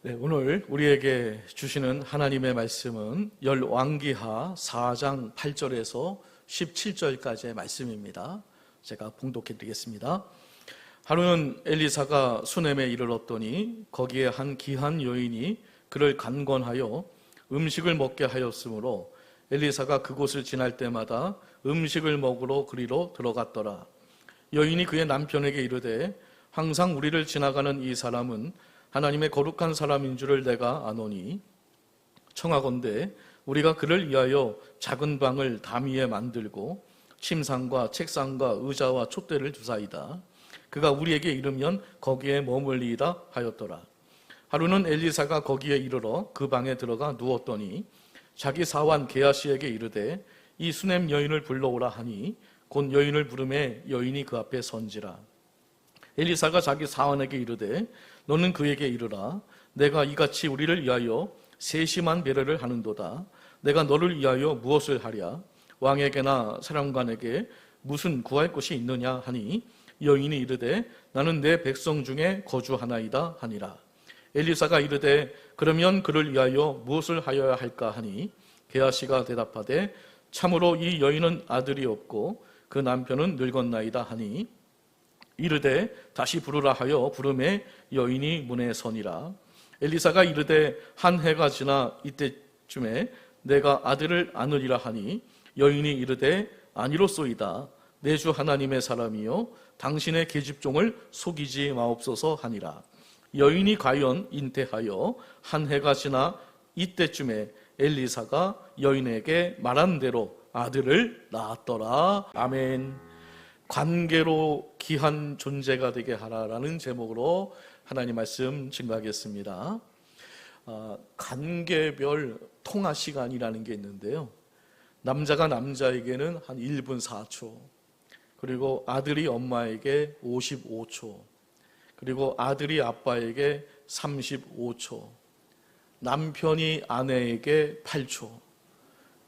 네, 오늘 우리에게 주시는 하나님의 말씀은 열왕기하 4장 8절에서 17절까지의 말씀입니다. 제가 봉독해 드리겠습니다. 하루는 엘리사가 수넴에 이르렀더니 거기에 한 기한 여인이 그를 간권하여 음식을 먹게 하였으므로 엘리사가 그곳을 지날 때마다 음식을 먹으러 그리로 들어갔더라. 여인이 그의 남편에게 이르되 항상 우리를 지나가는 이 사람은 하나님의 거룩한 사람인 줄을 내가 아노니 청하건대 우리가 그를 위하여 작은 방을 담 위에 만들고 침상과 책상과 의자와 촛대를 두사이다. 그가 우리에게 이르면 거기에 머물리이다 하였더라. 하루는 엘리사가 거기에 이르러 그 방에 들어가 누웠더니 자기 사환 게하시에게 이르되 이 수넴 여인을 불러오라 하니 곧 여인을 부르매 여인이 그 앞에 선지라. 엘리사가 자기 사환에게 이르되 너는 그에게 이르라. 내가 이같이 우리를 위하여 세심한 배려를 하는도다. 내가 너를 위하여 무엇을 하랴? 왕에게나 사령관에게 무슨 구할 것이 있느냐 하니 여인이 이르되 나는 내 백성 중에 거주하나이다 하니라. 엘리사가 이르되 그러면 그를 위하여 무엇을 하여야 할까 하니 게하시가 대답하되 참으로 이 여인은 아들이 없고 그 남편은 늙었나이다 하니 이르되 다시 부르라 하여 부르매 여인이 문에 서니라. 엘리사가 이르되 한 해가 지나 이때쯤에 내가 아들을 안으리라 하니 여인이 이르되 아니로소이다. 내 주 하나님의 사람이요 당신의 계집종을 속이지 마옵소서 하니라. 여인이 과연 잉태하여 한 해가 지나 이때쯤에 엘리사가 여인에게 말한 대로 아들을 낳았더라. 아멘. 관계로 귀한 존재가 되게 하라라는 제목으로 하나님 말씀 증거하겠습니다. 관계별 통화 시간이라는 게 있는데요. 남자가 남자에게는 한 1분 4초, 그리고 아들이 엄마에게 55초, 그리고 아들이 아빠에게 35초, 남편이 아내에게 8초.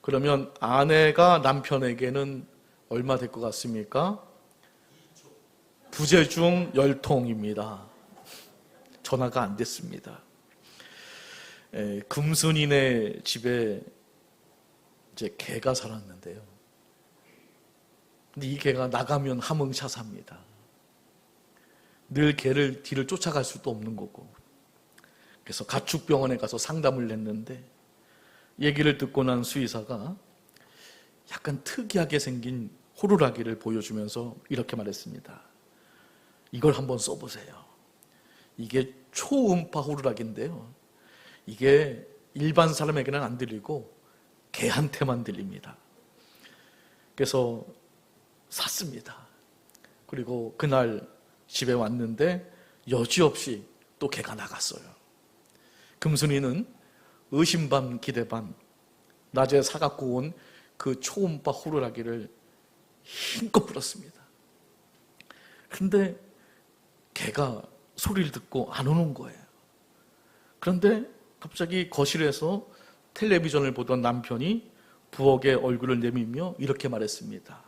그러면 아내가 남편에게는 얼마 될 것 같습니까? 부재중 10통입니다. 전화가 안 됐습니다. 금순이네 집에 이제 개가 살았는데요. 근데 이 개가 나가면 함흥차사입니다. 늘 개를 뒤를 쫓아갈 수도 없는 거고. 그래서 가축병원에 가서 상담을 했는데 얘기를 듣고 난 수의사가 약간 특이하게 생긴 호루라기를 보여주면서 이렇게 말했습니다. 이걸 한번 써보세요. 이게 초음파 호루라기인데요. 이게 일반 사람에게는 안 들리고 개한테만 들립니다. 그래서 샀습니다. 그리고 그날 집에 왔는데 여지없이 또 개가 나갔어요. 금순이는 의심반 기대반 낮에 사갖고 온 그 초음파 호루라기를 힘껏 불었습니다. 그런데 개가 소리를 듣고 안 오는 거예요. 그런데 갑자기 거실에서 텔레비전을 보던 남편이 부엌에 얼굴을 내밀며 이렇게 말했습니다.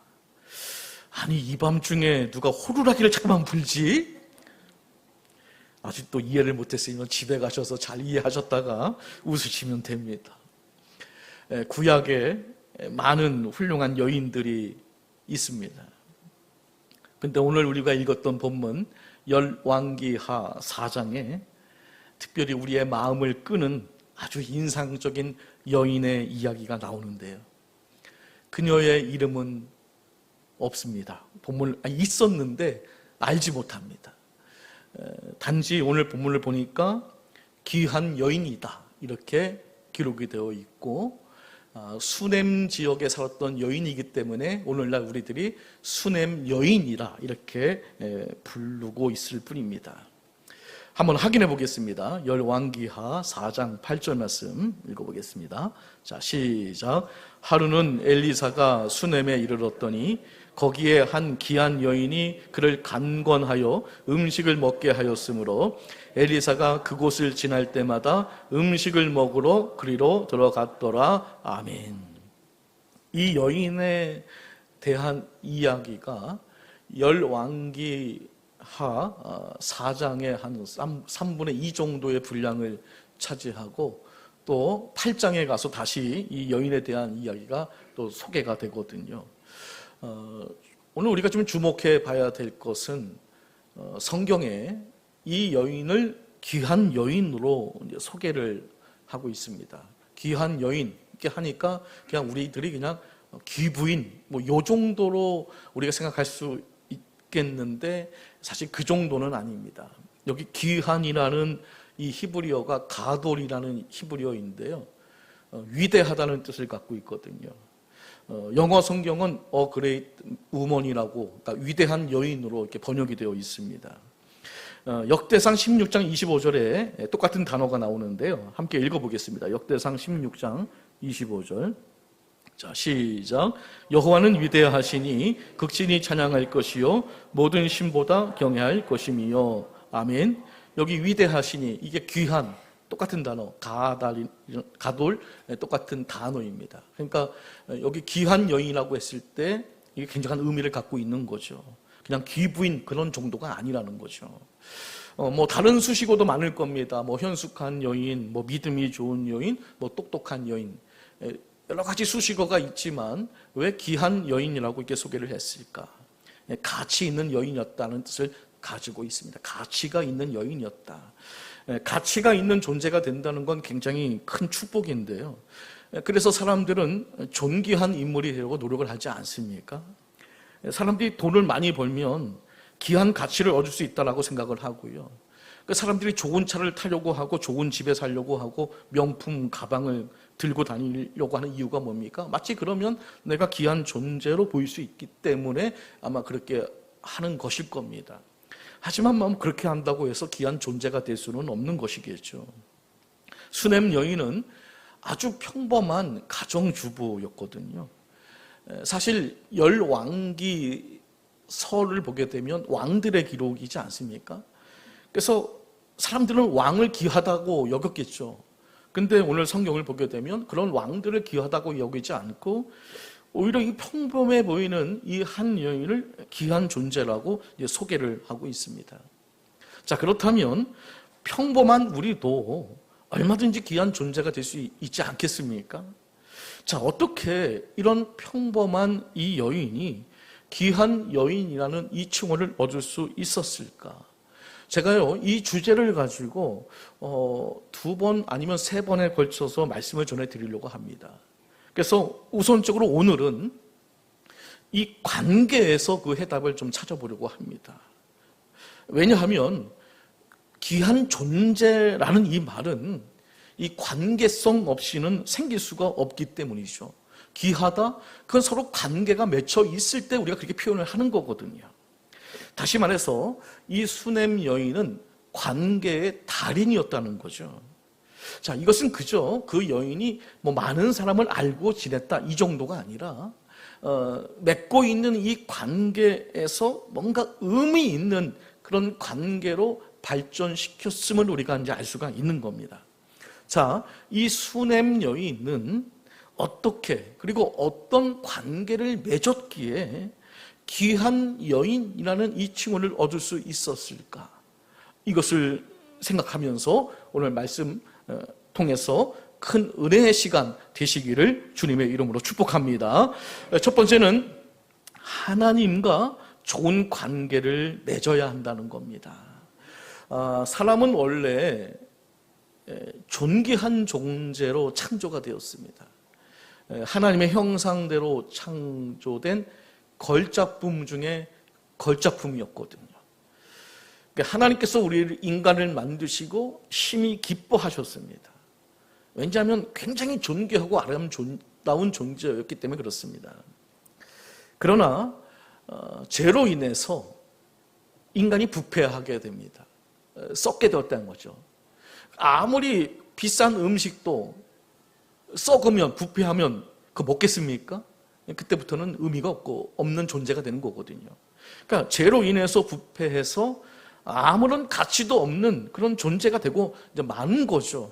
아니 이 밤중에 누가 호루라기를 자꾸만 불지? 아직도 이해를 못했으면 집에 가셔서 잘 이해하셨다가 웃으시면 됩니다. 구약에 많은 훌륭한 여인들이 있습니다. 근데 오늘 우리가 읽었던 본문 열왕기하 4장에 특별히 우리의 마음을 끄는 아주 인상적인 여인의 이야기가 나오는데요. 그녀의 이름은 없습니다. 본문 있었는데 알지 못합니다. 단지 오늘 본문을 보니까 귀한 여인이다 이렇게 기록이 되어 있고 수넴 지역에 살았던 여인이기 때문에 오늘날 우리들이 수넴 여인이라 이렇게 부르고 있을 뿐입니다. 한번 확인해 보겠습니다. 열왕기하 4장 8절 말씀 읽어보겠습니다. 자, 시작. 하루는 엘리사가 수넴에 이르렀더니 거기에 한 귀한 여인이 그를 간권하여 음식을 먹게 하였으므로 엘리사가 그곳을 지날 때마다 음식을 먹으러 그리로 들어갔더라. 아멘. 이 여인에 대한 이야기가 열왕기하 4장의 한 3분의 2 정도의 분량을 차지하고 또 8장에 가서 다시 이 여인에 대한 이야기가 또 소개가 되거든요. 오늘 우리가 좀 주목해 봐야 될 것은 성경에 이 여인을 귀한 여인으로 이제 소개를 하고 있습니다. 귀한 여인 이렇게 하니까 그냥 우리들이 그냥 귀부인 뭐 요 정도로 우리가 생각할 수 있겠는데 사실 그 정도는 아닙니다. 여기 귀한이라는 이 히브리어가 가돌이라는 히브리어인데요, 위대하다는 뜻을 갖고 있거든요. 영어 성경은 A Great Woman이라고, 그러니까 위대한 여인으로 이렇게 번역이 되어 있습니다. 역대상 16장 25절에 똑같은 단어가 나오는데요, 함께 읽어보겠습니다. 역대상 16장 25절. 자, 시작. 여호와는 위대하시니 극진히 찬양할 것이요 모든 신보다 경외할 것이미요. 아멘. 여기 위대하시니, 이게 귀한, 똑같은 단어, 가돌, 똑같은 단어입니다. 그러니까 여기 귀한 여인이라고 했을 때 이게 굉장한 의미를 갖고 있는 거죠. 그냥 귀부인 그런 정도가 아니라는 거죠. 뭐 다른 수식어도 많을 겁니다. 뭐 현숙한 여인, 뭐 믿음이 좋은 여인, 뭐 똑똑한 여인, 여러 가지 수식어가 있지만 왜 귀한 여인이라고 이렇게 소개를 했을까? 가치 있는 여인이었다는 뜻을 가지고 있습니다. 가치가 있는 여인이었다. 가치가 있는 존재가 된다는 건 굉장히 큰 축복인데요. 그래서 사람들은 존귀한 인물이 되려고 노력을 하지 않습니까? 사람들이 돈을 많이 벌면 귀한 가치를 얻을 수 있다고 생각을 하고요. 사람들이 좋은 차를 타려고 하고 좋은 집에 살려고 하고 명품 가방을 들고 다니려고 하는 이유가 뭡니까? 마치 그러면 내가 귀한 존재로 보일 수 있기 때문에 아마 그렇게 하는 것일 겁니다. 하지만 그렇게 한다고 해서 귀한 존재가 될 수는 없는 것이겠죠. 수넴 여인은 아주 평범한 가정주부였거든요. 사실 열왕기서를 보게 되면 왕들의 기록이지 않습니까? 그래서 사람들은 왕을 귀하다고 여겼겠죠. 근데 오늘 성경을 보게 되면 그런 왕들을 귀하다고 여기지 않고 오히려 이 평범해 보이는 이 한 여인을 귀한 존재라고 소개를 하고 있습니다. 자, 그렇다면 평범한 우리도 얼마든지 귀한 존재가 될 수 있지 않겠습니까? 자, 어떻게 이런 평범한 이 여인이 귀한 여인이라는 이 칭호를 얻을 수 있었을까? 제가요, 이 주제를 가지고 2번 아니면 3번에 걸쳐서 말씀을 전해드리려고 합니다. 그래서 우선적으로 오늘은 이 관계에서 그 해답을 좀 찾아보려고 합니다. 왜냐하면 귀한 존재라는 이 말은 이 관계성 없이는 생길 수가 없기 때문이죠. 귀하다? 그건 서로 관계가 맺혀 있을 때 우리가 그렇게 표현을 하는 거거든요. 다시 말해서 이 수넴 여인은 관계의 달인이었다는 거죠. 자, 이것은 그저 그 여인이 뭐 많은 사람을 알고 지냈다 이 정도가 아니라 맺고 있는 이 관계에서 뭔가 의미 있는 그런 관계로 발전시켰음을 우리가 이제 알 수가 있는 겁니다. 자, 이 수넴 여인은 어떻게 그리고 어떤 관계를 맺었기에 귀한 여인이라는 이 칭호를 얻을 수 있었을까? 이것을 생각하면서 오늘 말씀 통해서 큰 은혜의 시간 되시기를 주님의 이름으로 축복합니다. 첫 번째는 하나님과 좋은 관계를 맺어야 한다는 겁니다. 사람은 원래 존귀한 존재로 창조가 되었습니다. 하나님의 형상대로 창조된 걸작품 중에 걸작품이었거든요. 하나님께서 우리 인간을 만드시고 심히 기뻐하셨습니다. 왜냐하면 굉장히 존귀하고 아름다운 존재였기 때문에 그렇습니다. 그러나 죄로 인해서 인간이 부패하게 됩니다. 썩게 되었다는 거죠. 아무리 비싼 음식도 썩으면 부패하면 그거 먹겠습니까? 그때부터는 의미가 없는 존재가 되는 거거든요. 그러니까 죄로 인해서 부패해서 아무런 가치도 없는 그런 존재가 되고 이제 마는 거죠.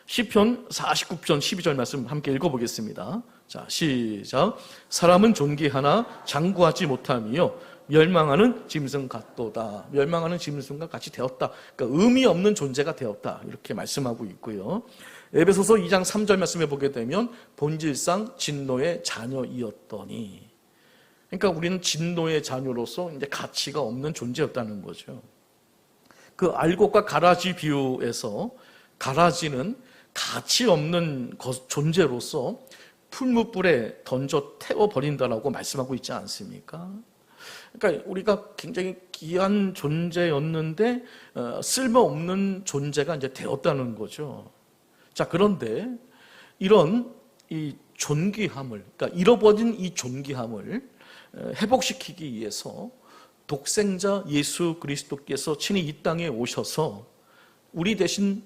시편 49편 12절 말씀 함께 읽어보겠습니다. 자, 시작. 사람은 존귀하나 장구하지 못하며 멸망하는 짐승 같도다. 멸망하는 짐승과 같이 되었다. 그러니까 의미 없는 존재가 되었다. 이렇게 말씀하고 있고요. 에베소서 2장 3절 말씀해 보게 되면 본질상 진노의 자녀이었더니, 그러니까 우리는 진노의 자녀로서 이제 가치가 없는 존재였다는 거죠. 그 알곡과 가라지 비유에서 가라지는 가치 없는 존재로서 풀무불에 던져 태워버린다라고 말씀하고 있지 않습니까? 그러니까 우리가 굉장히 귀한 존재였는데 쓸모없는 존재가 이제 되었다는 거죠. 자, 그런데 이런 이 존귀함을, 그러니까 잃어버린 이 존귀함을 회복시키기 위해서 독생자 예수 그리스도께서 친히 이 땅에 오셔서 우리 대신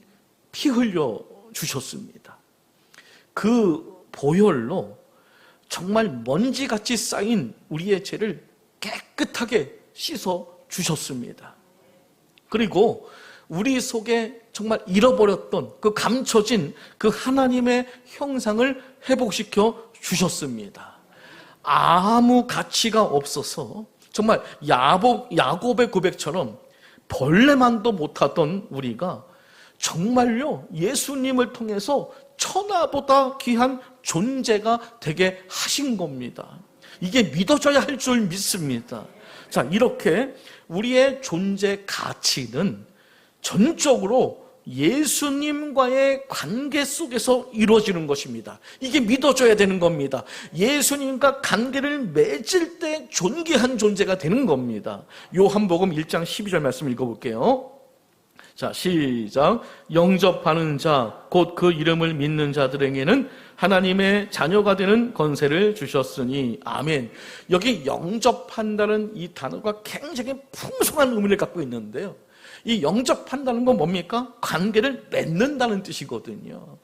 피 흘려 주셨습니다. 그 보혈로 정말 먼지같이 쌓인 우리의 죄를 깨끗하게 씻어 주셨습니다. 그리고 우리 속에 정말 잃어버렸던 그 감춰진 그 하나님의 형상을 회복시켜 주셨습니다. 아무 가치가 없어서 정말 야곱의 고백처럼 벌레만도 못하던 우리가 정말요 예수님을 통해서 천하보다 귀한 존재가 되게 하신 겁니다. 이게 믿어져야 할 줄 믿습니다. 자, 이렇게 우리의 존재 가치는 전적으로 예수님과의 관계 속에서 이루어지는 것입니다. 이게 믿어져야 되는 겁니다. 예수님과 관계를 맺을 때 존귀한 존재가 되는 겁니다. 요한복음 1장 12절 말씀 읽어볼게요. 자, 시작. 영접하는 자, 곧 그 이름을 믿는 자들에게는 하나님의 자녀가 되는 권세를 주셨으니 아멘. 여기 영접한다는 이 단어가 굉장히 풍성한 의미를 갖고 있는데요, 이 영접한다는 건 뭡니까? 관계를 맺는다는 뜻이거든요.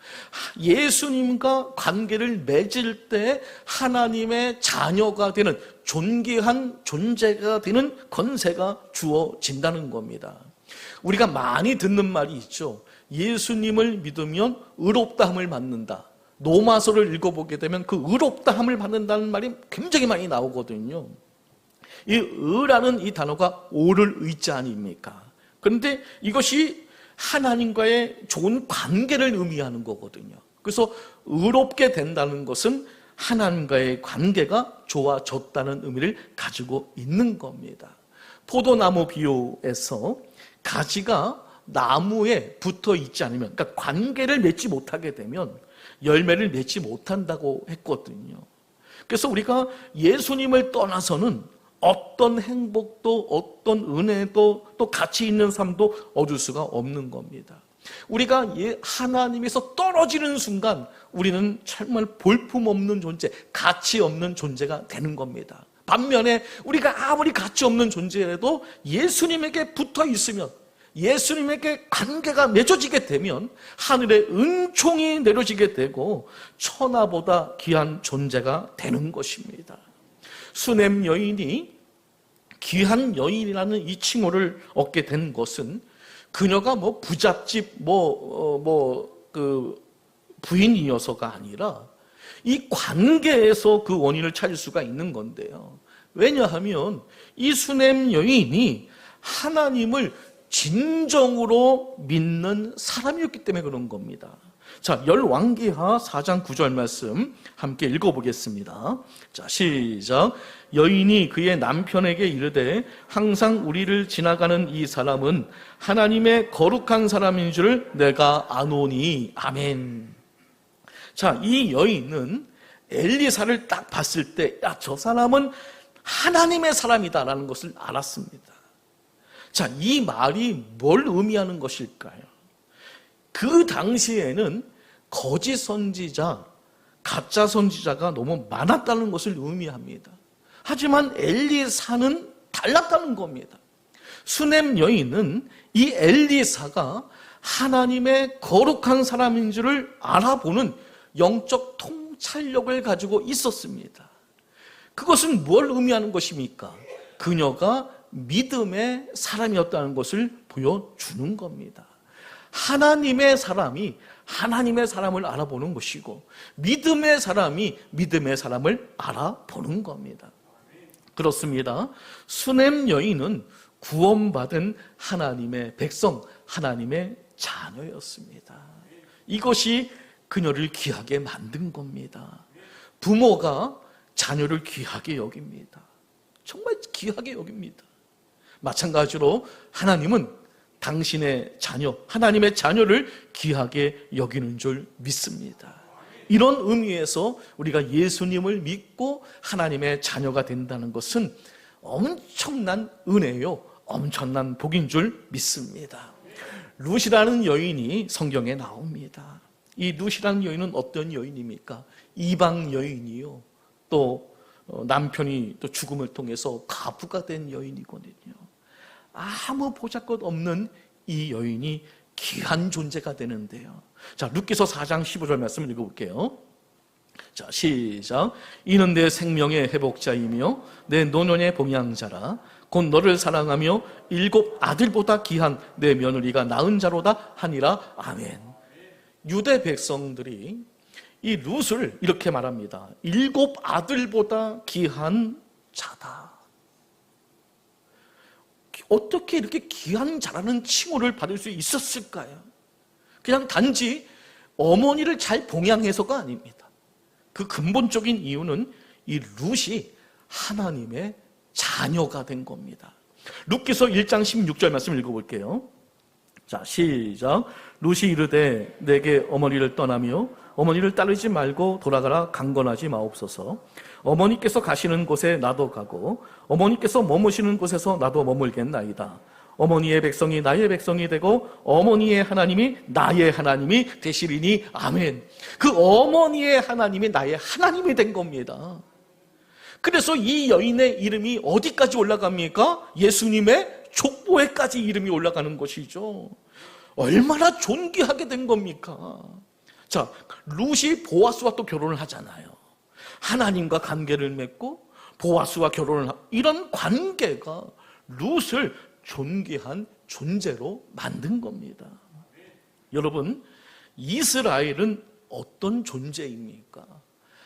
예수님과 관계를 맺을 때 하나님의 자녀가 되는 존귀한 존재가 되는 권세가 주어진다는 겁니다. 우리가 많이 듣는 말이 있죠. 예수님을 믿으면 의롭다함을 받는다. 로마서를 읽어보게 되면 그 의롭다함을 받는다는 말이 굉장히 많이 나오거든요. 이 의라는 이 단어가 오를 의자 아닙니까? 그런데 이것이 하나님과의 좋은 관계를 의미하는 거거든요. 그래서 의롭게 된다는 것은 하나님과의 관계가 좋아졌다는 의미를 가지고 있는 겁니다. 포도나무 비유에서 가지가 나무에 붙어 있지 않으면, 그러니까 관계를 맺지 못하게 되면 열매를 맺지 못한다고 했거든요. 그래서 우리가 예수님을 떠나서는 어떤 행복도 어떤 은혜도 또 가치 있는 삶도 얻을 수가 없는 겁니다. 우리가 하나님에서 떨어지는 순간 우리는 정말 볼품없는 존재, 가치 없는 존재가 되는 겁니다. 반면에 우리가 아무리 가치 없는 존재라도 예수님에게 붙어 있으면, 예수님에게 관계가 맺어지게 되면 하늘의 은총이 내려지게 되고 천하보다 귀한 존재가 되는 것입니다. 수넴 여인이 귀한 여인이라는 이 칭호를 얻게 된 것은 그녀가 부잣집 부인이어서가 아니라 이 관계에서 그 원인을 찾을 수가 있는 건데요. 왜냐하면 이 수넴 여인이 하나님을 진정으로 믿는 사람이었기 때문에 그런 겁니다. 자, 열왕기하 4장 9절 말씀 함께 읽어보겠습니다. 자, 시작. 여인이 그의 남편에게 이르되 항상 우리를 지나가는 이 사람은 하나님의 거룩한 사람인 줄 내가 아노니. 아멘. 자, 이 여인은 엘리사를 딱 봤을 때 저 사람은 하나님의 사람이다라는 것을 알았습니다. 자, 이 말이 뭘 의미하는 것일까요? 그 당시에는 거짓 선지자, 가짜 선지자가 너무 많았다는 것을 의미합니다. 하지만 엘리사는 달랐다는 겁니다. 수넴 여인은 이 엘리사가 하나님의 거룩한 사람인 줄을 알아보는 영적 통찰력을 가지고 있었습니다. 그것은 뭘 의미하는 것입니까? 그녀가 믿음의 사람이었다는 것을 보여주는 겁니다. 하나님의 사람이 하나님의 사람을 알아보는 것이고 믿음의 사람이 믿음의 사람을 알아보는 겁니다. 그렇습니다. 수넴 여인은 구원받은 하나님의 백성, 하나님의 자녀였습니다. 이것이 그녀를 귀하게 만든 겁니다. 부모가 자녀를 귀하게 여깁니다. 정말 귀하게 여깁니다. 마찬가지로 하나님은 당신의 자녀, 하나님의 자녀를 귀하게 여기는 줄 믿습니다. 이런 의미에서 우리가 예수님을 믿고 하나님의 자녀가 된다는 것은 엄청난 은혜요, 엄청난 복인 줄 믿습니다. 룻이라는 여인이 성경에 나옵니다. 이 룻이라는 여인은 어떤 여인입니까? 이방 여인이요, 또 남편이 또 죽음을 통해서 과부가 된 여인이거든요. 아무 보잘것 없는 이 여인이 귀한 존재가 되는데요. 자, 룻기서 4장 15절 말씀 읽어볼게요. 자, 시작. 이는 내 생명의 회복자이며 내 노년의 봉양자라. 곧 너를 사랑하며 7 아들보다 귀한 내 며느리가 낳은 자로다 하니라. 아멘. 유대 백성들이 이 룻을 이렇게 말합니다. 7 아들보다 귀한 자다. 어떻게 이렇게 귀한 자라는 칭호를 받을 수 있었을까요? 그냥 단지 어머니를 잘 봉양해서가 아닙니다. 그 근본적인 이유는 이 룻이 하나님의 자녀가 된 겁니다. 룻기서 1장 16절 말씀 읽어볼게요. 자, 시작. 룻이 이르되 내게 어머니를 떠나며 어머니를 따르지 말고 돌아가라 강건하지 마옵소서. 어머니께서 가시는 곳에 나도 가고 어머니께서 머무시는 곳에서 나도 머물겠나이다. 어머니의 백성이 나의 백성이 되고 어머니의 하나님이 나의 하나님이 되시리니. 아멘. 그 어머니의 하나님이 나의 하나님이 된 겁니다. 그래서 이 여인의 이름이 어디까지 올라갑니까? 예수님의 족보에까지 이름이 올라가는 것이죠. 얼마나 존귀하게 된 겁니까? 자, 룻이 보아스와 또 결혼을 하잖아요. 하나님과 관계를 맺고 보아스와 결혼을 하고, 이런 관계가 룻을 존귀한 존재로 만든 겁니다. 여러분, 이스라엘은 어떤 존재입니까?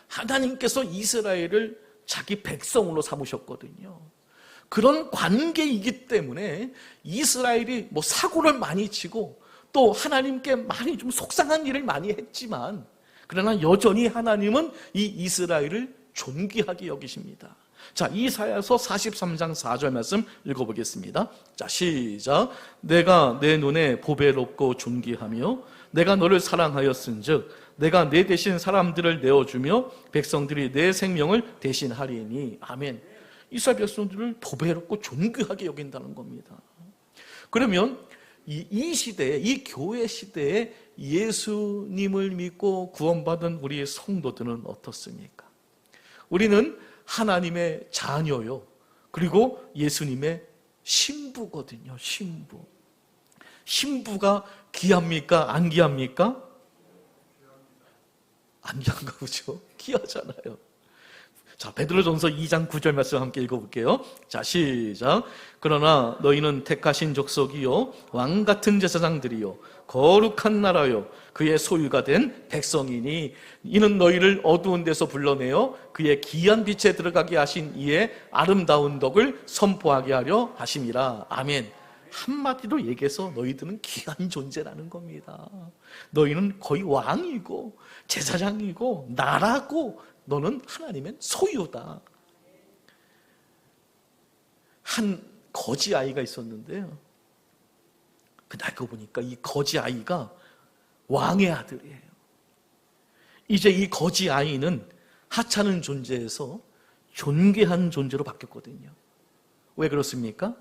하나님께서 이스라엘을 자기 백성으로 삼으셨거든요. 그런 관계이기 때문에 이스라엘이 사고를 많이 치고 또 하나님께 많이 좀 속상한 일을 많이 했지만, 그러나 여전히 하나님은 이 이스라엘을 존귀하게 여기십니다. 자, 이사야서 43장 4절 말씀 읽어보겠습니다. 자, 시작. 내가 내 눈에 보배롭고 존귀하며 내가 너를 사랑하였은즉 내가 내 대신 사람들을 내어주며 백성들이 내 생명을 대신하리니. 아멘. 이스라엘 백성들을 보배롭고 존귀하게 여긴다는 겁니다. 그러면 이 시대에, 이 교회 시대에 예수님을 믿고 구원받은 우리 성도들은 어떻습니까? 우리는 하나님의 자녀요, 그리고 예수님의 신부거든요. 신부. 신부가 귀합니까? 안 귀합니까? 안 귀한가 보죠? 귀하잖아요. 자, 베드로전서 2장 9절 말씀 함께 읽어볼게요. 자, 시작. 그러나 너희는 택하신 족속이요 왕같은 제사장들이요 거룩한 나라요 그의 소유가 된 백성이니 이는 너희를 어두운 데서 불러내어 그의 귀한 빛에 들어가게 하신 이의 아름다운 덕을 선포하게 하려 하심이라. 아멘. 한마디로 얘기해서 너희들은 귀한 존재라는 겁니다. 너희는 거의 왕이고 제사장이고 나라고, 너는 하나님의 소유다. 한 거지 아이가 있었는데요, 근데 알고 보니까 이 거지 아이가 왕의 아들이에요. 이제 이 거지 아이는 하찮은 존재에서 존귀한 존재로 바뀌었거든요. 왜 그렇습니까?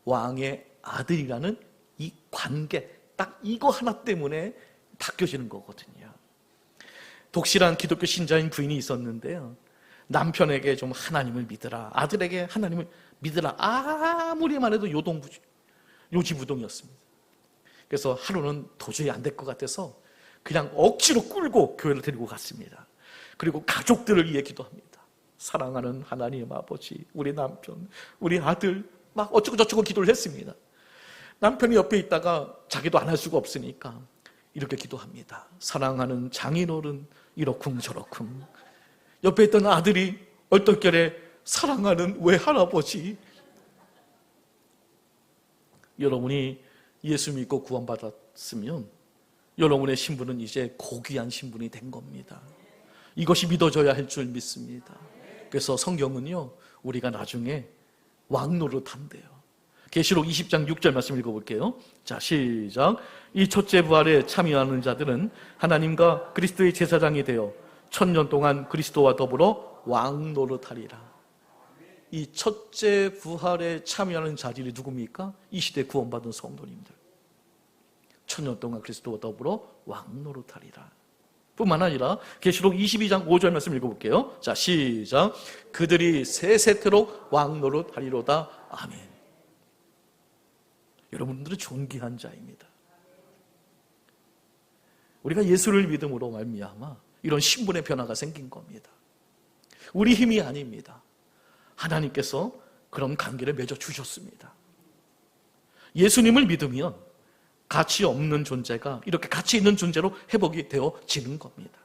왕의 아들이라는 이 관계, 딱 이거 하나 때문에 바뀌어지는 거거든요. 독실한 기독교 신자인 부인이 있었는데요, 남편에게 좀 하나님을 믿으라, 아들에게 하나님을 믿으라, 아무리 말해도 요지부동이었습니다. 그래서 하루는 도저히 안 될 것 같아서 그냥 억지로 끌고 교회를 데리고 갔습니다. 그리고 가족들을 위해 기도합니다. 사랑하는 하나님 아버지, 우리 남편, 우리 아들, 막 어쩌고저쩌고 기도를 했습니다. 남편이 옆에 있다가 자기도 안 할 수가 없으니까 이렇게 기도합니다. 사랑하는 장인어른, 이러쿵 저러쿵. 옆에 있던 아들이 얼떨결에 사랑하는 외할아버지. 여러분이 예수 믿고 구원받았으면 여러분의 신분은 이제 고귀한 신분이 된 겁니다. 이것이 믿어져야 할 줄 믿습니다. 그래서 성경은요, 우리가 나중에 왕 노릇한대요. 계시록 20장 6절 말씀 읽어볼게요. 자, 시작. 이 첫째 부활에 참여하는 자들은 하나님과 그리스도의 제사장이 되어 1000년 동안 그리스도와 더불어 왕 노릇하리라. 이 첫째 부활에 참여하는 자들이 누굽니까? 이 시대 구원받은 성도님들. 1000년 동안 그리스도와 더불어 왕 노릇하리라. 뿐만 아니라 계시록 22장 5절 말씀 읽어볼게요. 자, 시작. 그들이 세세토록 왕 노릇하리로다. 아멘. 여러분들은 존귀한 자입니다. 우리가 예수를 믿음으로 말미암아 이런 신분의 변화가 생긴 겁니다. 우리 힘이 아닙니다. 하나님께서 그런 관계를 맺어 주셨습니다. 예수님을 믿으면 가치 없는 존재가 이렇게 가치 있는 존재로 회복이 되어지는 겁니다.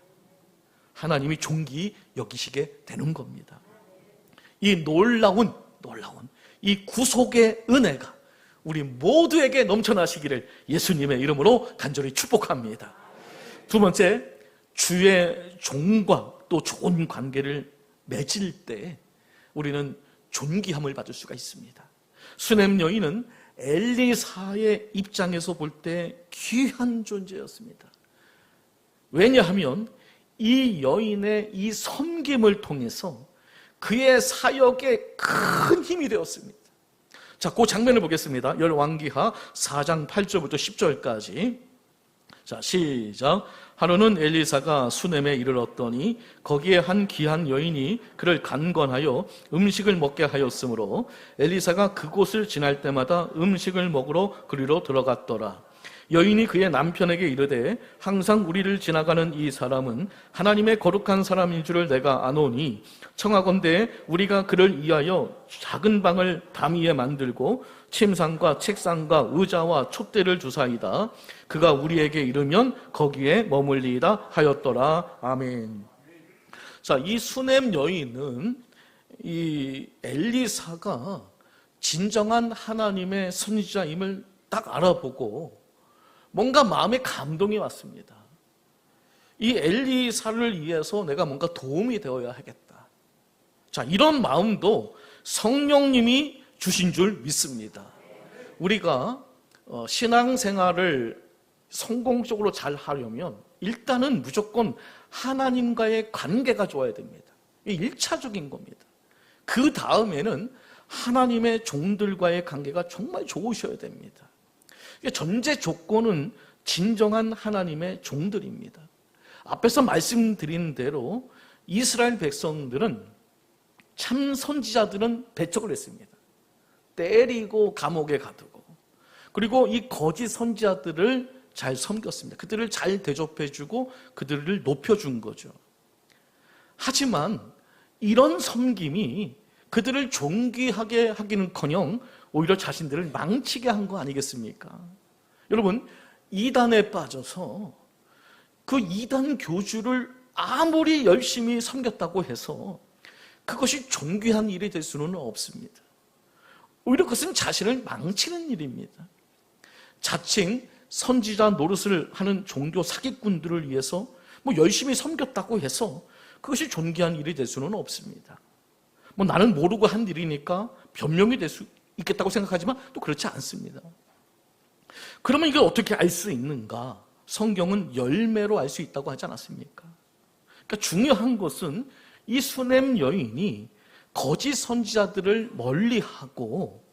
하나님이 존귀히 여기시게 되는 겁니다. 이 놀라운 이 구속의 은혜가 우리 모두에게 넘쳐나시기를 예수님의 이름으로 간절히 축복합니다. 두 번째, 주의 종과 또 좋은 관계를 맺을 때 우리는 존귀함을 받을 수가 있습니다. 수넴 여인은 엘리사의 입장에서 볼 때 귀한 존재였습니다. 왜냐하면 이 여인의 이 섬김을 통해서 그의 사역에 큰 힘이 되었습니다. 자, 그 장면을 보겠습니다. 열왕기하 4장 8절부터 10절까지. 자, 시작. 하루는 엘리사가 수넴에 이르렀더니 거기에 한 귀한 여인이 그를 간건하여 음식을 먹게 하였으므로 엘리사가 그곳을 지날 때마다 음식을 먹으러 그리로 들어갔더라. 여인이 그의 남편에게 이르되 항상 우리를 지나가는 이 사람은 하나님의 거룩한 사람인 줄을 내가 아노니 청하건대 우리가 그를 위하여 작은 방을 담 위에 만들고 침상과 책상과 의자와 촛대를 주사이다. 그가 우리에게 이르면 거기에 머물리이다 하였더라. 아멘. 자, 이 수넴 여인은 이 엘리사가 진정한 하나님의 선지자임을 딱 알아보고 뭔가 마음에 감동이 왔습니다. 이 엘리사를 위해서 내가 뭔가 도움이 되어야 하겠다. 자, 이런 마음도 성령님이 주신 줄 믿습니다. 우리가 신앙생활을 성공적으로 잘 하려면 일단은 무조건 하나님과의 관계가 좋아야 됩니다. 이게 1차적인 겁니다. 그 다음에는 하나님의 종들과의 관계가 정말 좋으셔야 됩니다. 전제 조건은 진정한 하나님의 종들입니다. 앞에서 말씀드린 대로 이스라엘 백성들은 참 선지자들은 배척을 했습니다. 때리고 감옥에 가두고, 그리고 이 거짓 선지자들을 잘 섬겼습니다. 그들을 잘 대접해주고 그들을 높여준 거죠. 하지만 이런 섬김이 그들을 존귀하게 하기는커녕 오히려 자신들을 망치게 한 거 아니겠습니까? 여러분, 이단에 빠져서 그 이단 교주를 아무리 열심히 섬겼다고 해서 그것이 존귀한 일이 될 수는 없습니다. 오히려 그것은 자신을 망치는 일입니다. 자칭 선지자 노릇을 하는 종교 사기꾼들을 위해서 열심히 섬겼다고 해서 그것이 존귀한 일이 될 수는 없습니다. 나는 모르고 한 일이니까 변명이 될 수 있겠다고 생각하지만 또 그렇지 않습니다. 그러면 이걸 어떻게 알 수 있는가? 성경은 열매로 알 수 있다고 하지 않았습니까? 그러니까 중요한 것은 이 수넴 여인이 거짓 선지자들을 멀리하고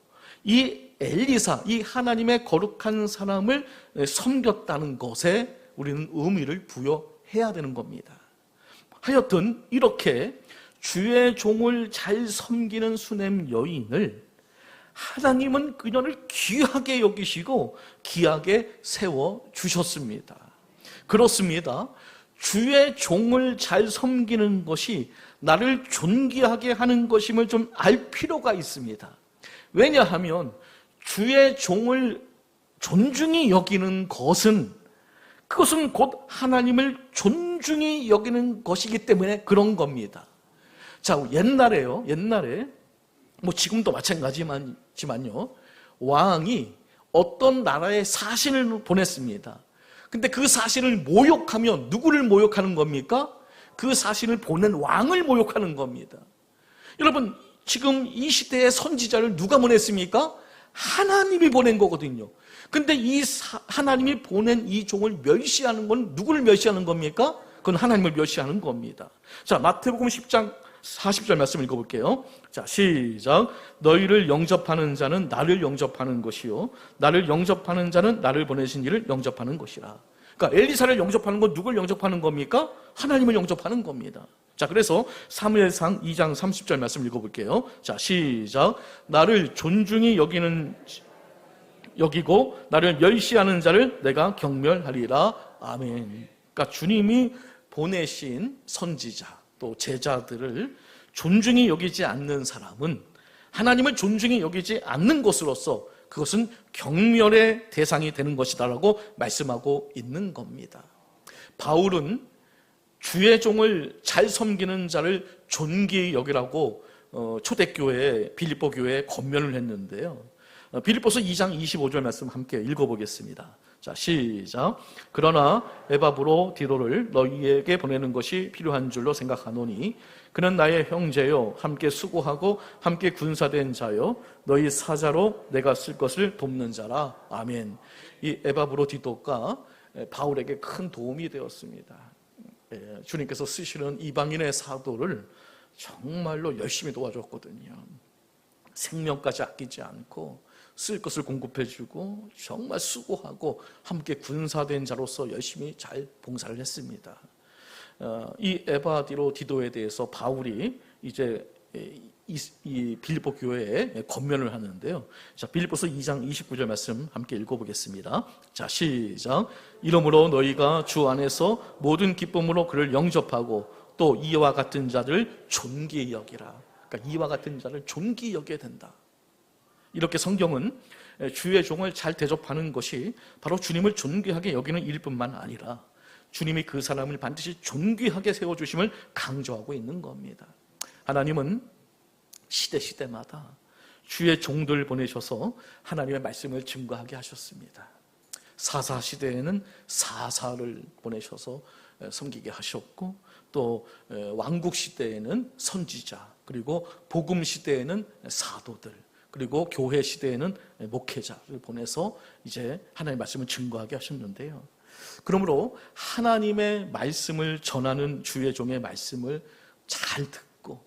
이 엘리사, 이 하나님의 거룩한 사람을 섬겼다는 것에 우리는 의미를 부여해야 되는 겁니다. 하여튼 이렇게 주의 종을 잘 섬기는 수넴 여인을 하나님은 그녀를 귀하게 여기시고 귀하게 세워주셨습니다. 그렇습니다. 주의 종을 잘 섬기는 것이 나를 존귀하게 하는 것임을 좀 알 필요가 있습니다. 왜냐하면 주의 종을 존중히 여기는 것은 그것은 곧 하나님을 존중히 여기는 것이기 때문에 그런 겁니다. 자, 옛날에 뭐 지금도 마찬가지지만요, 왕이 어떤 나라에 사신을 보냈습니다. 근데 그 사신을 모욕하면 누구를 모욕하는 겁니까? 그 사신을 보낸 왕을 모욕하는 겁니다. 여러분, 지금 이 시대의 선지자를 누가 보냈습니까? 하나님이 보낸 거거든요. 근데 하나님이 보낸 이 종을 멸시하는 건 누구를 멸시하는 겁니까? 그건 하나님을 멸시하는 겁니다. 자, 마태복음 10장 40절 말씀 읽어볼게요. 자, 시작. 너희를 영접하는 자는 나를 영접하는 것이요, 나를 영접하는 자는 나를 보내신 이를 영접하는 것이라. 그러니까 엘리사를 영접하는 건 누굴 영접하는 겁니까? 하나님을 영접하는 겁니다. 자, 그래서 사무엘상 2장 30절 말씀 읽어볼게요. 자, 시작. 나를 존중히 여기고 나를 멸시하는 자를 내가 경멸하리라. 아멘. 그러니까 주님이 보내신 선지자 또 제자들을 존중히 여기지 않는 사람은 하나님을 존중히 여기지 않는 것으로서 그것은 경멸의 대상이 되는 것이다라고 말씀하고 있는 겁니다. 바울은 주의 종을 잘 섬기는 자를 존귀히 여기라고 초대교회 빌립보 교회에 권면을 했는데요. 빌립보서 2장 25절 말씀 함께 읽어보겠습니다. 자, 시작. 그러나 에바브로 디도를 너희에게 보내는 것이 필요한 줄로 생각하노니 그는 나의 형제요 함께 수고하고 함께 군사된 자요 너희 사자로 내가 쓸 것을 돕는 자라. 아멘. 이 에바브로 디도가 바울에게 큰 도움이 되었습니다. 주님께서 쓰시는 이방인의 사도를 정말로 열심히 도와줬거든요. 생명까지 아끼지 않고 쓸 것을 공급해주고 정말 수고하고 함께 군사된 자로서 열심히 잘 봉사를 했습니다. 이 에바디로 디도에 대해서 바울이 이제 이 빌립보 교회에 권면을 하는데요. 자, 빌립보서 2장 29절 말씀 함께 읽어보겠습니다. 자, 시작. 이러므로 너희가 주 안에서 모든 기쁨으로 그를 영접하고 또 이와 같은 자를 존귀히 여기라. 그러니까 이와 같은 자를 존귀히 여겨야 된다. 이렇게 성경은 주의 종을 잘 대접하는 것이 바로 주님을 존귀하게 여기는 일뿐만 아니라 주님이 그 사람을 반드시 존귀하게 세워주심을 강조하고 있는 겁니다. 하나님은 시대마다 주의 종들 보내셔서 하나님의 말씀을 증거하게 하셨습니다. 사사 시대에는 사사를 보내셔서 섬기게 하셨고, 또 왕국 시대에는 선지자, 그리고 복음 시대에는 사도들, 그리고 교회 시대에는 목회자를 보내서 이제 하나님의 말씀을 증거하게 하셨는데요. 그러므로 하나님의 말씀을 전하는 주의 종의 말씀을 잘 듣고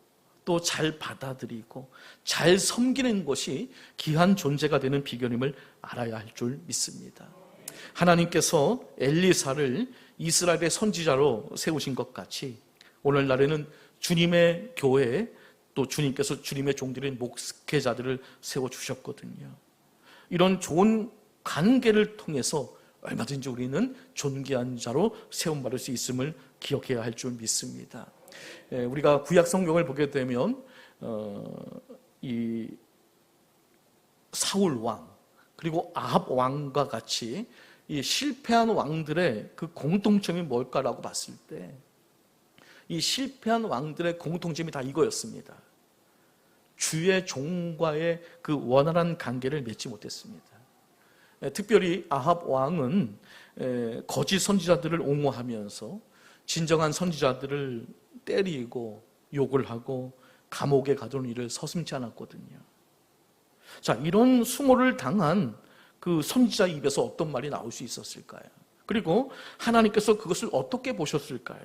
또 잘 받아들이고 잘 섬기는 것이 귀한 존재가 되는 비결임을 알아야 할 줄 믿습니다. 하나님께서 엘리사를 이스라엘의 선지자로 세우신 것 같이 오늘날에는 주님의 교회에 또 주님께서 주님의 종들인 목회자들을 세워주셨거든요. 이런 좋은 관계를 통해서 얼마든지 우리는 존귀한 자로 세움받을 수 있음을 기억해야 할 줄 믿습니다. 우리가 구약 성경을 보게 되면 이 사울 왕 그리고 아합 왕과 같이 이 실패한 왕들의 그 공통점이 뭘까라고 봤을 때 이 실패한 왕들의 공통점이 다 이거였습니다. 주의 종과의 그 원활한 관계를 맺지 못했습니다. 특별히 아합 왕은 거짓 선지자들을 옹호하면서 진정한 선지자들을 때리고 욕을 하고 감옥에 가두는 일을 서슴지 않았거든요. 자, 이런 수모를 당한 그 선지자 입에서 어떤 말이 나올 수 있었을까요? 그리고 하나님께서 그것을 어떻게 보셨을까요?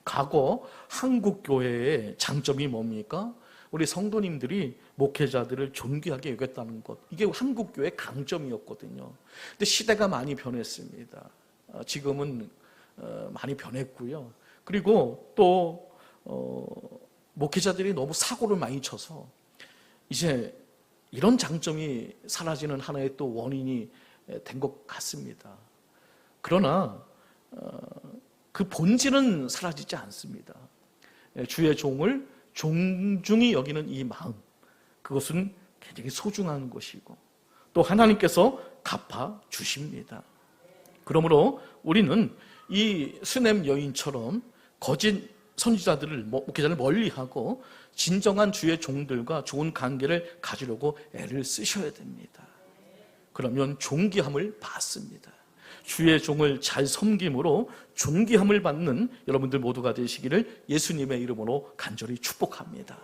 과거 한국 교회의 장점이 뭡니까? 우리 성도님들이 목회자들을 존귀하게 여겼다는 것, 이게 한국 교회의 강점이었거든요. 근데 시대가 많이 변했습니다. 지금은 많이 변했고요. 그리고 또 목회자들이 너무 사고를 많이 쳐서 이제 이런 장점이 사라지는 하나의 또 원인이 된 것 같습니다. 그러나 그 본질은 사라지지 않습니다. 주의 종을 존중히 여기는 이 마음, 그것은 굉장히 소중한 것이고 또 하나님께서 갚아 주십니다. 그러므로 우리는 이 스냄 여인처럼 거짓 선지자들을, 목회자를 멀리하고 진정한 주의 종들과 좋은 관계를 가지려고 애를 쓰셔야 됩니다. 그러면 존귀함을 받습니다. 주의 종을 잘 섬김으로 존귀함을 받는 여러분들 모두가 되시기를 예수님의 이름으로 간절히 축복합니다.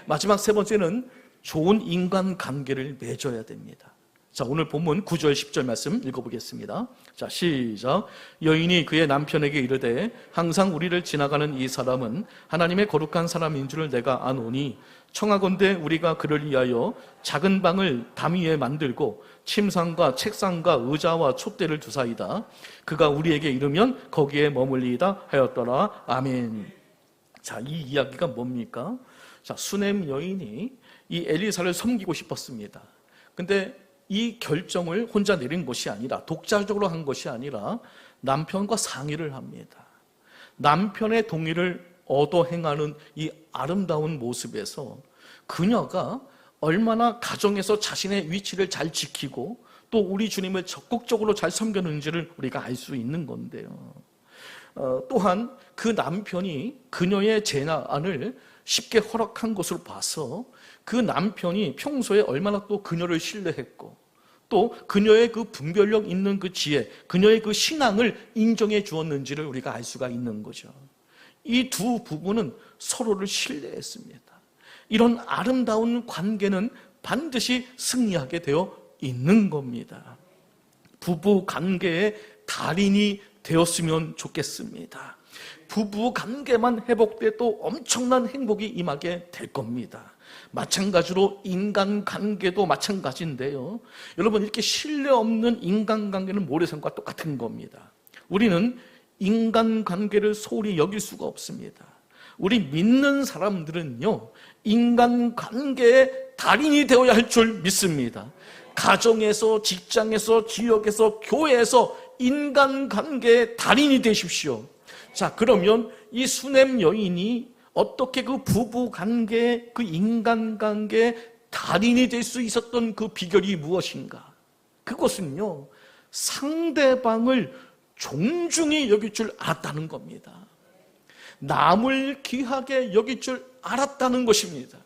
마지막 세 번째는 좋은 인간관계를 맺어야 됩니다. 자, 오늘 본문 9절 10절 말씀 읽어보겠습니다. 자, 시작. 여인이 그의 남편에게 이르되 항상 우리를 지나가는 이 사람은 하나님의 거룩한 사람인 줄을 내가 아노니 청하건대 우리가 그를 위하여 작은 방을 담 위에 만들고 침상과 책상과 의자와 촛대를 두사이다. 그가 우리에게 이르면 거기에 머물리이다 하였더라. 아멘. 자, 이 이야기가 뭡니까? 자, 수넴 여인이 이 엘리사를 섬기고 싶었습니다. 근데 이 결정을 혼자 내린 것이 아니라, 독자적으로 한 것이 아니라 남편과 상의를 합니다. 남편의 동의를 얻어 행하는 이 아름다운 모습에서 그녀가 얼마나 가정에서 자신의 위치를 잘 지키고 또 우리 주님을 적극적으로 잘 섬겼는지를 우리가 알 수 있는 건데요. 또한 그 남편이 그녀의 제안을 쉽게 허락한 것으로 봐서 그 남편이 평소에 얼마나 또 그녀를 신뢰했고 또 그녀의 그 분별력 있는 그 지혜, 그녀의 그 신앙을 인정해 주었는지를 우리가 알 수가 있는 거죠. 이 두 부부는 서로를 신뢰했습니다. 이런 아름다운 관계는 반드시 승리하게 되어 있는 겁니다. 부부 관계의 달인이 되었으면 좋겠습니다. 부부 관계만 회복돼 또 엄청난 행복이 임하게 될 겁니다. 마찬가지로 인간관계도 마찬가지인데요. 여러분, 이렇게 신뢰 없는 인간관계는 모래성과 똑같은 겁니다. 우리는 인간관계를 소홀히 여길 수가 없습니다. 우리 믿는 사람들은요, 인간관계의 달인이 되어야 할 줄 믿습니다. 가정에서, 직장에서, 지역에서, 교회에서 인간관계의 달인이 되십시오. 자, 그러면 이 수넴 여인이 어떻게 그 부부관계, 그 인간관계의 달인이 될 수 있었던 그 비결이 무엇인가? 그것은요, 상대방을 존중히 여길 줄 알았다는 겁니다. 남을 귀하게 여길 줄 알았다는 것입니다.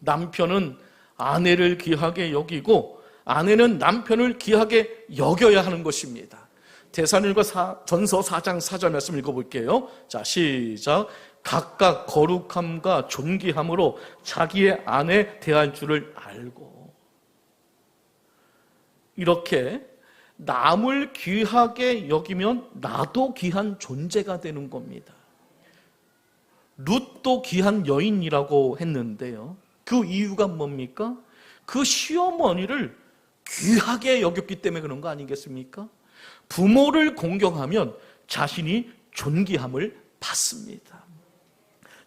남편은 아내를 귀하게 여기고 아내는 남편을 귀하게 여겨야 하는 것입니다. 데살로니가 전서 4장 4절 말씀 읽어볼게요. 자, 시작. 각각 거룩함과 존귀함으로 자기의 아내 대할 줄을 알고. 이렇게 남을 귀하게 여기면 나도 귀한 존재가 되는 겁니다. 룻도 귀한 여인이라고 했는데요. 그 이유가 뭡니까? 그 시어머니를 귀하게 여겼기 때문에 그런 거 아니겠습니까? 부모를 공경하면 자신이 존귀함을 받습니다.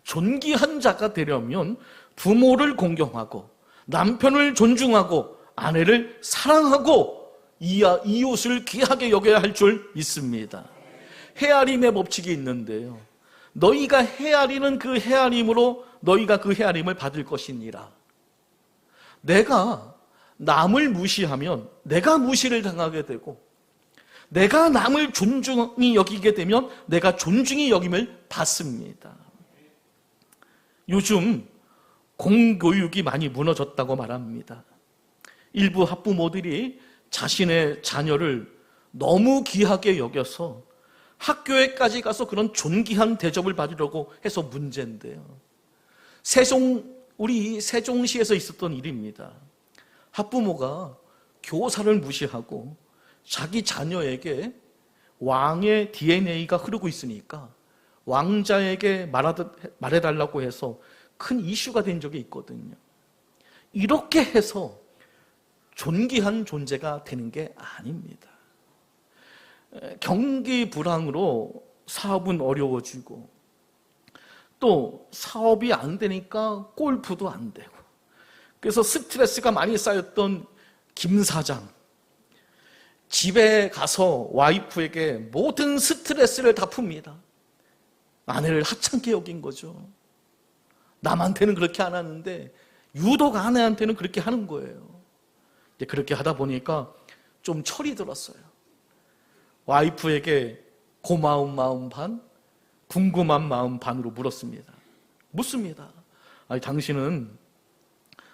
존귀한 자가 되려면 부모를 공경하고 남편을 존중하고 아내를 사랑하고 이웃을 귀하게 여겨야 할 줄 믿습니다. 헤아림의 법칙이 있는데요. 너희가 헤아리는 그 헤아림으로 너희가 그 헤아림을 받을 것이니라. 내가 남을 무시하면 내가 무시를 당하게 되고, 내가 남을 존중히 여기게 되면 내가 존중히 여김을 받습니다. 요즘 공교육이 많이 무너졌다고 말합니다. 일부 학부모들이 자신의 자녀를 너무 귀하게 여겨서 학교에까지 가서 그런 존귀한 대접을 받으려고 해서 문제인데요. 우리 세종시에서 있었던 일입니다. 학부모가 교사를 무시하고 자기 자녀에게 왕의 DNA가 흐르고 있으니까 왕자에게 말해달라고 해서 큰 이슈가 된 적이 있거든요. 이렇게 해서 존귀한 존재가 되는 게 아닙니다. 경기 불황으로 사업은 어려워지고 또 사업이 안 되니까 골프도 안 되고, 그래서 스트레스가 많이 쌓였던 김 사장, 집에 가서 와이프에게 모든 스트레스를 다 풉니다. 아내를 하찮게 여긴 거죠. 남한테는 그렇게 안 하는데 유독 아내한테는 그렇게 하는 거예요. 그렇게 하다 보니까 좀 철이 들었어요. 와이프에게 고마운 마음 반, 궁금한 마음 반으로 물었습니다. 묻습니다. 아니, 당신은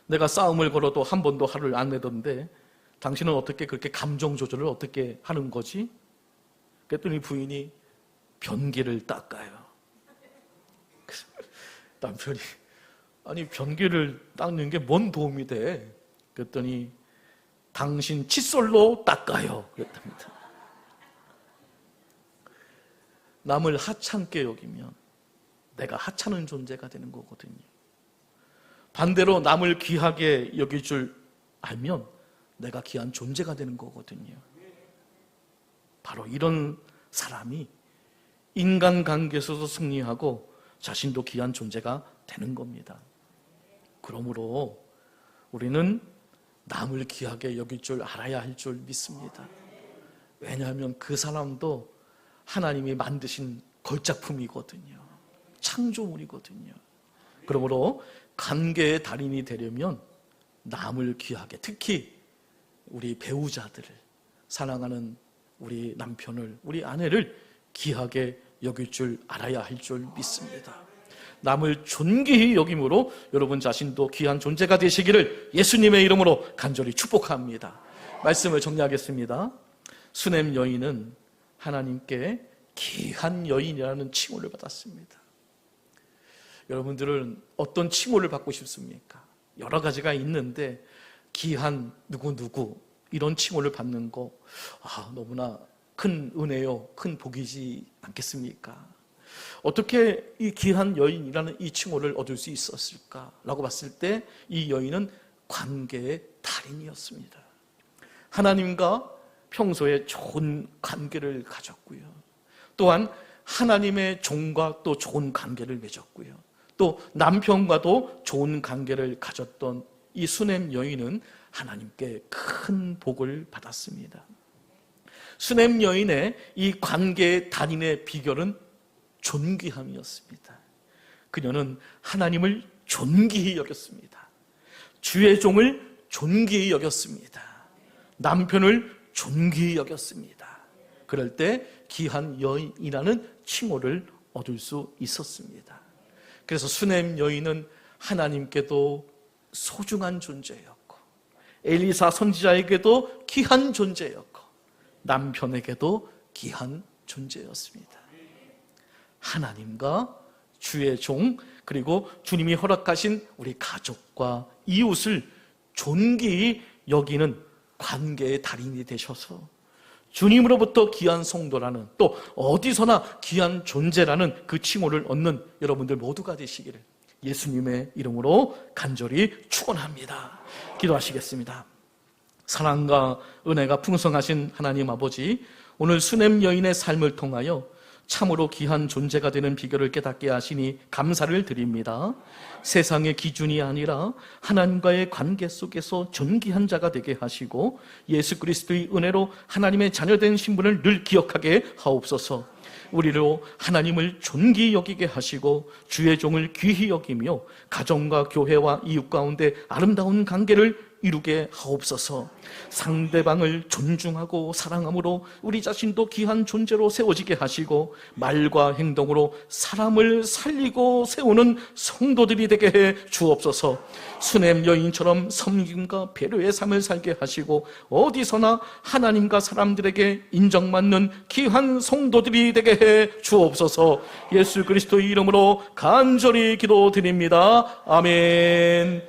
내가 싸움을 걸어도 한 번도 화를 안 내던데 당신은 어떻게 그렇게 감정 조절을 어떻게 하는 거지? 그랬더니 부인이 변기를 닦아요. 남편이 아니 변기를 닦는 게 뭔 도움이 돼? 그랬더니 당신 칫솔로 닦아요. 그랬답니다. 남을 하찮게 여기면 내가 하찮은 존재가 되는 거거든요. 반대로 남을 귀하게 여길 줄 알면 내가 귀한 존재가 되는 거거든요. 바로 이런 사람이 인간관계에서도 승리하고 자신도 귀한 존재가 되는 겁니다. 그러므로 우리는 남을 귀하게 여길 줄 알아야 할 줄 믿습니다. 왜냐하면 그 사람도 하나님이 만드신 걸작품이거든요. 창조물이거든요. 그러므로 관계의 달인이 되려면 남을 귀하게, 특히 우리 배우자들을, 사랑하는 우리 남편을, 우리 아내를 귀하게 여길 줄 알아야 할 줄 믿습니다. 남을 존귀히 여김으로 여러분 자신도 귀한 존재가 되시기를 예수님의 이름으로 간절히 축복합니다. 말씀을 정리하겠습니다. 수넴 여인은 하나님께 귀한 여인이라는 칭호를 받았습니다. 여러분들은 어떤 칭호를 받고 싶습니까? 여러 가지가 있는데 귀한 누구 이런 칭호를 받는 거 너무나 큰 은혜요, 큰 복이지 않겠습니까? 어떻게 이 귀한 여인이라는 이 칭호를 얻을 수 있었을까라고 봤을 때 이 여인은 관계의 달인이었습니다. 하나님과 평소에 좋은 관계를 가졌고요. 또한 하나님의 종과 또 좋은 관계를 맺었고요. 또 남편과도 좋은 관계를 가졌던 이 수넴 여인은 하나님께 큰 복을 받았습니다. 수넴 여인의 이 관계의 달인의 비결은 존귀함이었습니다. 그녀는 하나님을 존귀히 여겼습니다. 주의 종을 존귀히 여겼습니다. 남편을 존귀히 여겼습니다. 그럴 때 귀한 여인이라는 칭호를 얻을 수 있었습니다. 그래서 수넴 여인은 하나님께도 소중한 존재였고, 엘리사 선지자에게도 귀한 존재였고, 남편에게도 귀한 존재였습니다. 하나님과 주의 종, 그리고 주님이 허락하신 우리 가족과 이웃을 존귀히 여기는 관계의 달인이 되셔서 주님으로부터 귀한 성도라는, 또 어디서나 귀한 존재라는 그 칭호를 얻는 여러분들 모두가 되시기를 예수님의 이름으로 간절히 축원합니다. 기도하시겠습니다. 사랑과 은혜가 풍성하신 하나님 아버지, 오늘 수넴 여인의 삶을 통하여 참으로 귀한 존재가 되는 비결을 깨닫게 하시니 감사를 드립니다. 세상의 기준이 아니라 하나님과의 관계 속에서 존귀한 자가 되게 하시고 예수 그리스도의 은혜로 하나님의 자녀된 신분을 늘 기억하게 하옵소서. 우리로 하나님을 존귀히 여기게 하시고 주의 종을 귀히 여기며 가정과 교회와 이웃 가운데 아름다운 관계를 이루게 하옵소서. 상대방을 존중하고 사랑함으로 우리 자신도 귀한 존재로 세워지게 하시고 말과 행동으로 사람을 살리고 세우는 성도들이 되게 해 주옵소서. 수넴 여인처럼 섬김과 배려의 삶을 살게 하시고 어디서나 하나님과 사람들에게 인정받는 귀한 성도들이 되게 해 주옵소서. 예수 그리스도의 이름으로 간절히 기도드립니다. 아멘.